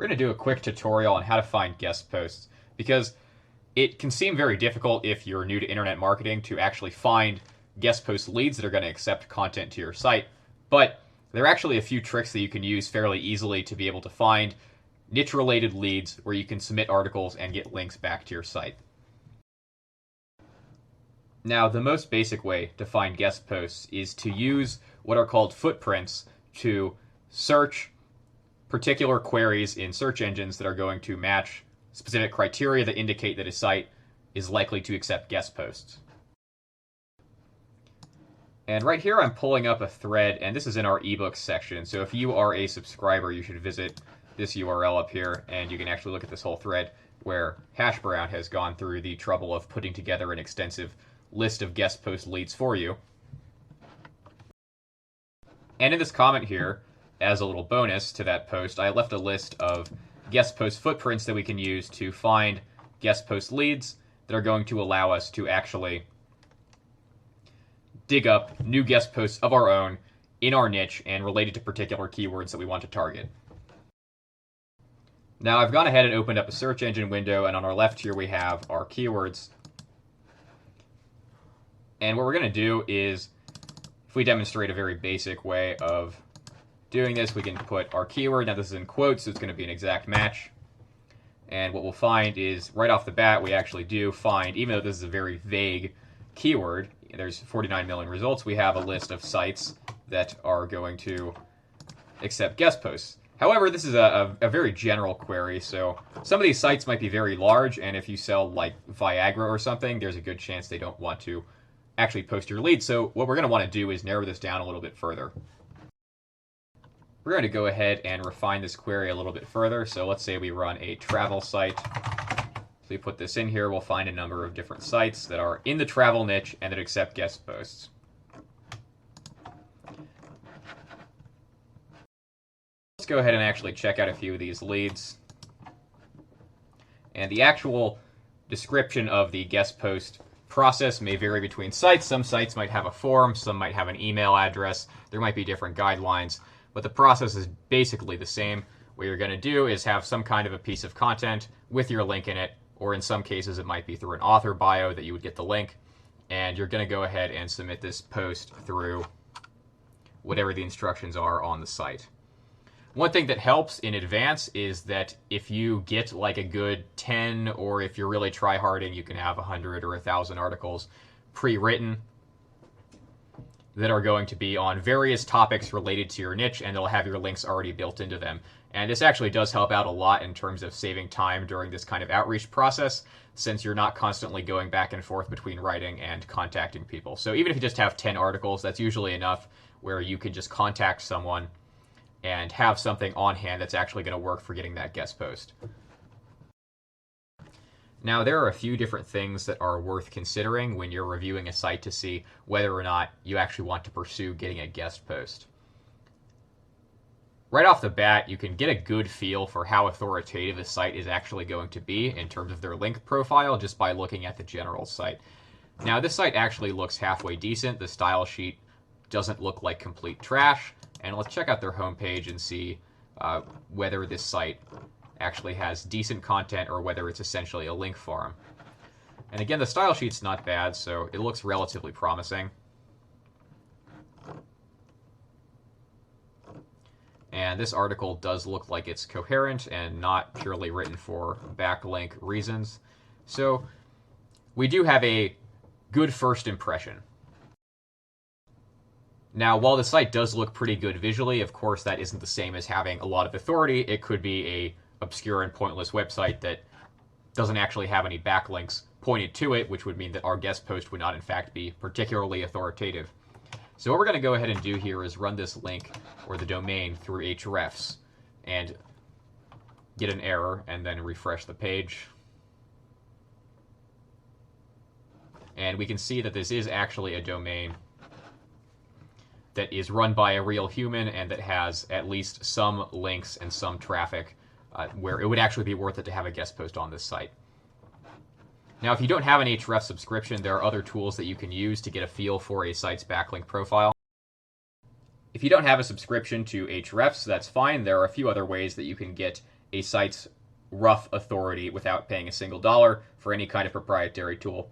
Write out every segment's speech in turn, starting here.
we're going to do a quick tutorial on how to find guest posts, because it can seem very difficult if you're new to internet marketing to actually find guest post leads that are going to accept content to your site. But there are actually a few tricks that you can use fairly easily to be able to find niche-related leads where you can submit articles and get links back to your site. Now, the most basic way to find guest posts is to use what are called footprints to search particular queries in search engines that are going to match specific criteria that indicate that a site is likely to accept guest posts. And right here I'm pulling up a thread, and this is in our ebooks section. So if you are a subscriber, you should visit this URL up here, and you can actually look at this whole thread where Hashbrown has gone through the trouble of putting together an extensive list of guest post leads for you. And in this comment here, as a little bonus to that post, I left a list of guest post footprints that we can use to find guest post leads that are going to allow us to actually dig up new guest posts of our own in our niche and related to particular keywords that we want to target. Now I've gone ahead and opened up a search engine window, and on our left here we have our keywords. And what we're going to do is, if we demonstrate a very basic way of doing this, we can put our keyword. Now this is in quotes, so it's going to be an exact match. And what we'll find is, right off the bat, we actually do find, even though this is a very vague keyword, there's 49 million results, we have a list of sites that are going to accept guest posts. However, this is a very general query, so some of these sites might be very large, and if you sell like Viagra or something, there's a good chance they don't want to actually post your lead. So what we're going to want to do is narrow this down a little bit further. We're going to go ahead and refine this query a little bit further. So let's say we run a travel site. So we put this in here, we'll find a number of different sites that are in the travel niche and that accept guest posts. Let's go ahead and actually check out a few of these leads. And the actual description of the guest post process may vary between sites. Some sites might have a form, some might have an email address, there might be different guidelines, but the process is basically the same. What you're going to do is have some kind of a piece of content with your link in it, or in some cases it might be through an author bio that you would get the link, and you're going to go ahead and submit this post through whatever the instructions are on the site. One thing that helps in advance is that if you get like a good 10, or if you're really try-harding, you can have 100 or 1,000 articles pre-written that are going to be on various topics related to your niche, and they'll have your links already built into them. And this actually does help out a lot in terms of saving time during this kind of outreach process, since you're not constantly going back and forth between writing and contacting people. So even if you just have 10 articles, that's usually enough where you can just contact someone and have something on hand that's actually going to work for getting that guest post. Now, there are a few different things that are worth considering when you're reviewing a site to see whether or not you actually want to pursue getting a guest post. Right off the bat, you can get a good feel for how authoritative a site is actually going to be in terms of their link profile just by looking at the general site. Now, this site actually looks halfway decent. The style sheet doesn't look like complete trash. And let's check out their homepage and see whether this site actually has decent content or whether it's essentially a link farm. And again, the style sheet's not bad, so it looks relatively promising. And this article does look like it's coherent and not purely written for backlink reasons. So we do have a good first impression. Now, while the site does look pretty good visually, of course, that isn't the same as having a lot of authority. It could be a obscure and pointless website that doesn't actually have any backlinks pointed to it, which would mean that our guest post would not, in fact, be particularly authoritative. So what we're going to go ahead and do here is run this link or the domain through Ahrefs and get an error and then refresh the page. And we can see that this is actually a domain that is run by a real human and that has at least some links and some traffic where it would actually be worth it to have a guest post on this site. Now, if you don't have an Ahrefs subscription, there are other tools that you can use to get a feel for a site's backlink profile. If If you don't have a subscription to Ahrefs, that's fine. There are a few other ways that you can get a site's rough authority without paying a single dollar for any kind of proprietary tool.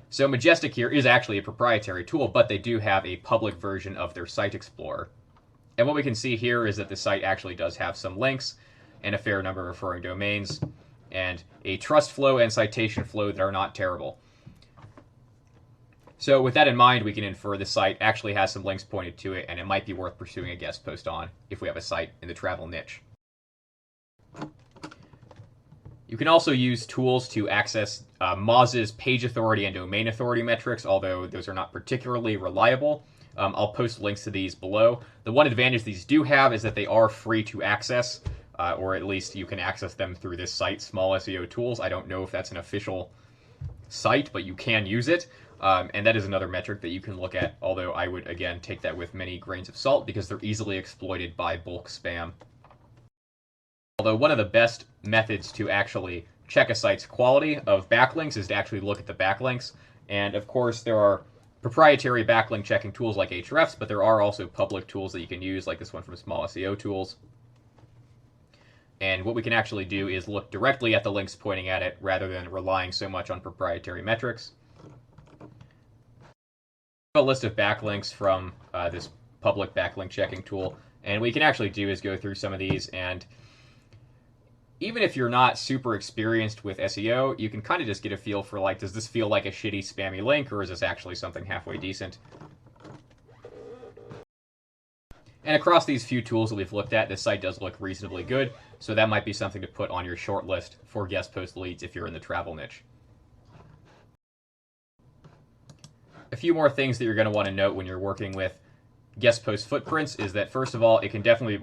So Majestic here is actually a proprietary tool, but they do have a public version of their Site Explorer. And what we can see here is that the site actually does have some links and a fair number of referring domains and a trust flow and citation flow that are not terrible. So with that in mind, we can infer the site actually has some links pointed to it, and it might be worth pursuing a guest post on if we have a site in the travel niche. You can also use tools to access Moz's page authority and domain authority metrics, although those are not particularly reliable. I'll post links to these below. The one advantage these do have is that they are free to access, or at least you can access them through this site, Small SEO Tools. I don't know if that's an official site, but you can use it. And that is another metric that you can look at, although I would, again, take that with many grains of salt because they're easily exploited by bulk spam. Although one of the best methods to actually check a site's quality of backlinks is to actually look at the backlinks. And of course, there are proprietary backlink checking tools like Ahrefs, but there are also public tools that you can use, like this one from Small SEO Tools. And what we can actually do is look directly at the links pointing at it rather than relying so much on proprietary metrics. A list of backlinks from this public backlink checking tool, and what we can actually do is go through some of these, and even if you're not super experienced with SEO, you can kind of just get a feel for, like, does this feel like a shitty spammy link, or is this actually something halfway decent? And across these few tools that we've looked at, this site does look reasonably good, so that might be something to put on your short list for guest post leads if you're in the travel niche. A few more things that you're going to want to note when you're working with guest post footprints is that, first of all, it can definitely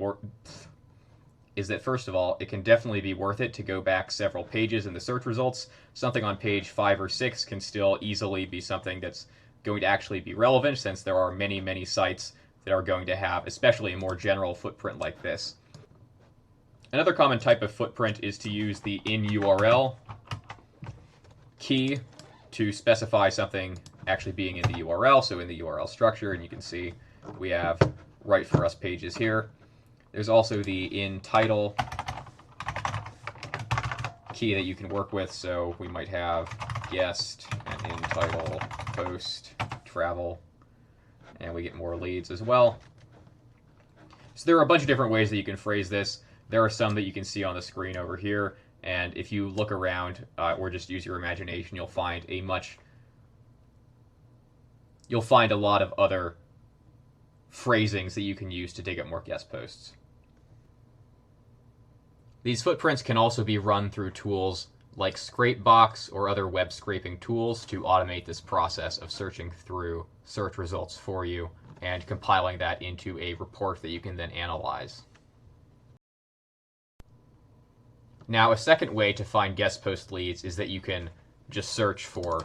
be worth it to go back several pages in the search results. Something on page 5 or 6 can still easily be something that's going to actually be relevant, since there are many, many sites that are going to have, especially a more general footprint like this. Another common type of footprint is to use the in-URL key to specify something actually being in the URL, so in the URL structure, and you can see we have Write For Us pages here. There's also the in title key that you can work with, so we might have guest and in title, post, travel, and we get more leads as well. So there are a bunch of different ways that you can phrase this. There are some that you can see on the screen over here, and if you look around or just use your imagination, you'll find a lot of other phrasings that you can use to dig up more guest posts. These footprints can also be run through tools like Scrapebox or other web scraping tools to automate this process of searching through search results for you and compiling that into a report that you can then analyze. Now, a second way to find guest post leads is that you can just search for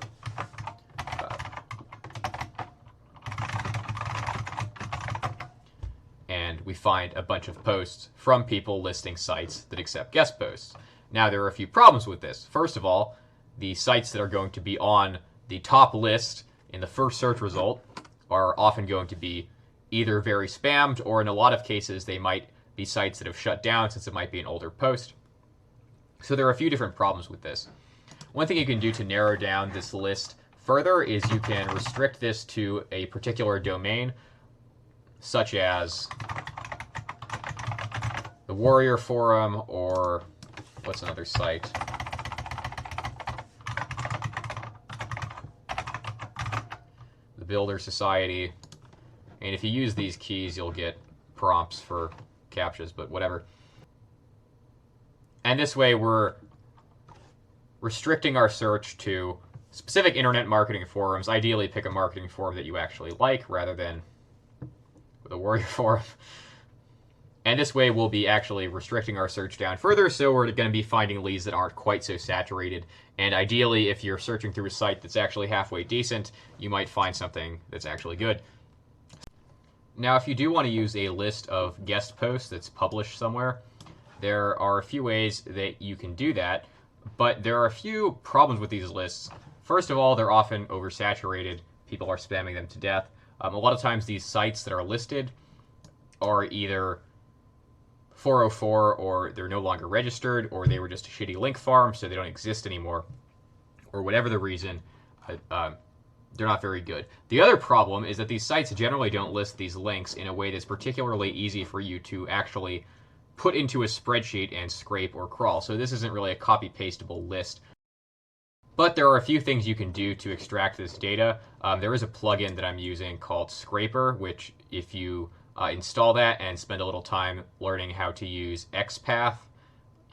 and we find a bunch of posts from people listing sites that accept guest posts. Now, there are a few problems with this. First of all, the sites that are going to be on the top list in the first search result are often going to be either very spammed, or in a lot of cases, they might be sites that have shut down since it might be an older post. So there are a few different problems with this. One thing you can do to narrow down this list further is you can restrict this to a particular domain, such as the Warrior Forum, or what's another site? The Builder Society. And if you use these keys, you'll get prompts for CAPTCHAs, but whatever. And this way, we're restricting our search to specific internet marketing forums. Ideally, pick a marketing forum that you actually like rather than the Warrior Forum. And this way, we'll be actually restricting our search down further, so we're going to be finding leads that aren't quite so saturated. And ideally, if you're searching through a site that's actually halfway decent, you might find something that's actually good. Now, if you do want to use a list of guest posts that's published somewhere, there are a few ways that you can do that, but there are a few problems with these lists. First of all, they're often oversaturated. People are spamming them to death. A lot of times these sites that are listed are either 404 or they're no longer registered, or they were just a shitty link farm so they don't exist anymore, or whatever the reason, they're not very good. The other problem is that these sites generally don't list these links in a way that's particularly easy for you to actually put into a spreadsheet and scrape or crawl. So this isn't really a copy-pastable list. But there are a few things you can do to extract this data. There is a plugin that I'm using called Scraper, which if you install that and spend a little time learning how to use XPath,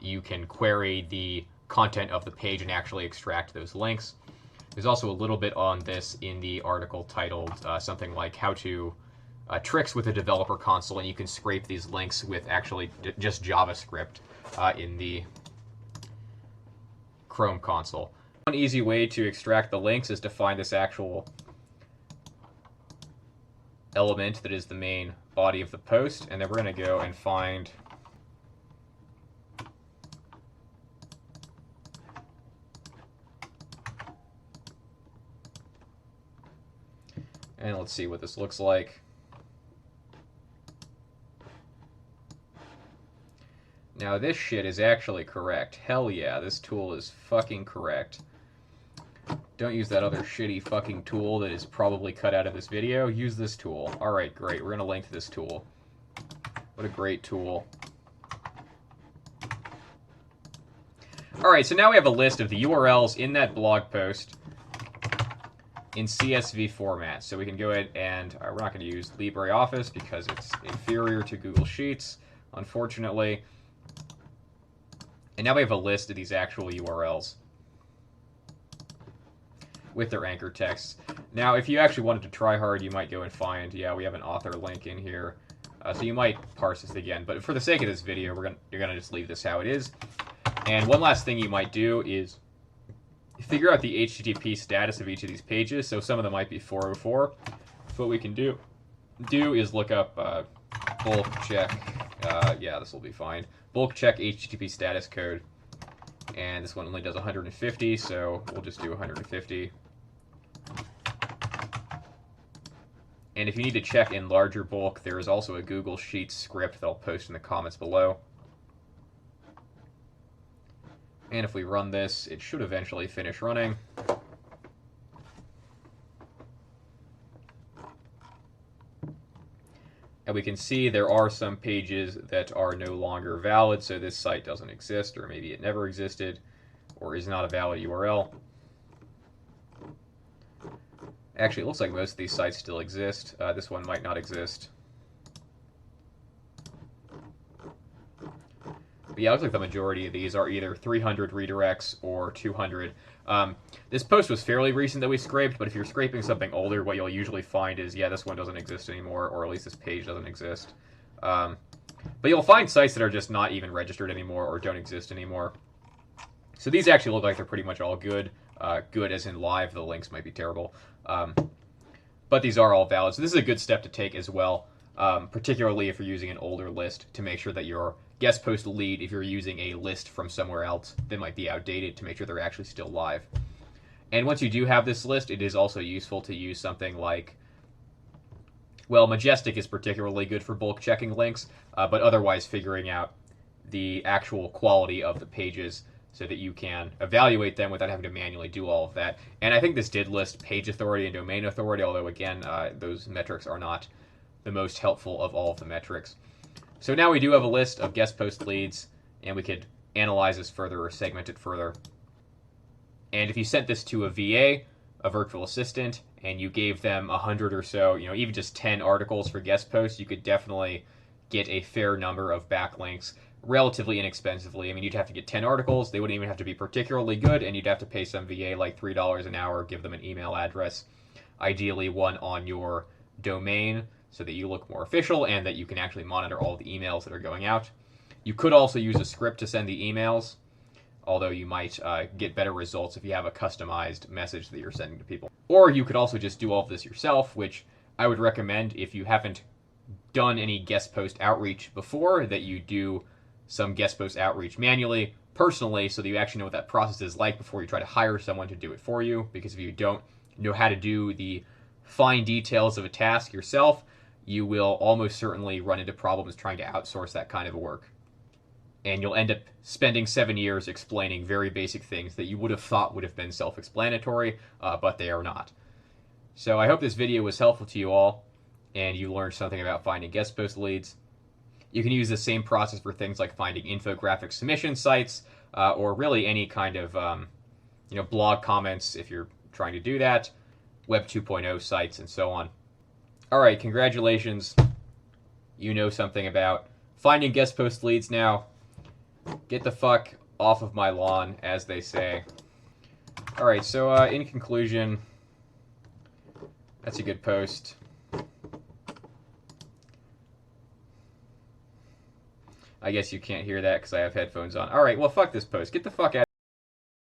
you can query the content of the page and actually extract those links. There's also a little bit on this in the article titled something like how to tricks with a developer console, and you can scrape these links with actually just JavaScript in the Chrome console. One easy way to extract the links is to find this actual element that is the main body of the post, and then we're going to go and find and let's see what this looks like. Now this shit is actually correct. Hell yeah, this tool is fucking correct. Don't use that other shitty fucking tool that is probably cut out of this video. Use this tool. Alright, great. We're going to link to this tool. What a great tool. Alright, so now we have a list of the URLs in that blog post in CSV format. So we can go ahead and, we're not going to use LibreOffice because it's inferior to Google Sheets, unfortunately. And now we have a list of these actual URLs with their anchor texts. Now, if you actually wanted to try hard, you might go and find, yeah, we have an author link in here. So you might parse this again, but for the sake of this video, you're gonna just leave this how it is. And one last thing you might do is figure out the HTTP status of each of these pages. So some of them might be 404. So what we can do is look up bulk check. Yeah, this will be fine. Bulk check HTTP status code. And this one only does 150, so we'll just do 150. And if you need to check in larger bulk, there is also a Google Sheets script that I'll post in the comments below. And if we run this, it should eventually finish running. And we can see there are some pages that are no longer valid, so this site doesn't exist, or maybe it never existed, or is not a valid URL. Actually, it looks like most of these sites still exist. This one might not exist. But yeah, it looks like the majority of these are either 300 redirects or 200. This post was fairly recent that we scraped, but if you're scraping something older, what you'll usually find is, yeah, this one doesn't exist anymore, or at least this page doesn't exist. But you'll find sites that are just not even registered anymore or don't exist anymore. So these actually look like they're pretty much all good. Good as in live, the links might be terrible. But these are all valid. So this is a good step to take as well, particularly if you're using an older list, to make sure that your guest post lead, if you're using a list from somewhere else that might be outdated, to make sure they're actually still live. And once you do have this list, it is also useful to use something like, well, Majestic is particularly good for bulk checking links, but otherwise figuring out the actual quality of the pages so that you can evaluate them without having to manually do all of that. And I think this did list page authority and domain authority, although again, those metrics are not the most helpful of all of the metrics. So now we do have a list of guest post leads, and we could analyze this further or segment it further. And if you sent this to a VA, a virtual assistant, and you gave them 100 or so, even just 10 articles for guest posts, you could definitely get a fair number of backlinks relatively inexpensively. I mean, you'd have to get 10 articles. They wouldn't even have to be particularly good, and you'd have to pay some VA like $3 an hour, give them an email address, ideally one on your domain, so that you look more official and that you can actually monitor all the emails that are going out. You could also use a script to send the emails, although you might get better results if you have a customized message that you're sending to people. Or you could also just do all of this yourself, which I would recommend if you haven't done any guest post outreach before, that you do some guest post outreach manually, personally, so that you actually know what that process is like before you try to hire someone to do it for you. Because if you don't know how to do the fine details of a task yourself, you will almost certainly run into problems trying to outsource that kind of work. And you'll end up spending 7 years explaining very basic things that you would have thought would have been self-explanatory, but they are not. So I hope this video was helpful to you all, and you learned something about finding guest post leads. You can use the same process for things like finding infographic submission sites, or really any kind of blog comments if you're trying to do that, Web 2.0 sites, and so on. All right, congratulations. You know something about finding guest post leads now. Get the fuck off of my lawn, as they say. All right, so in conclusion, that's a good post. I guess you can't hear that because I have headphones on. All right, well, fuck this post. Get the fuck out.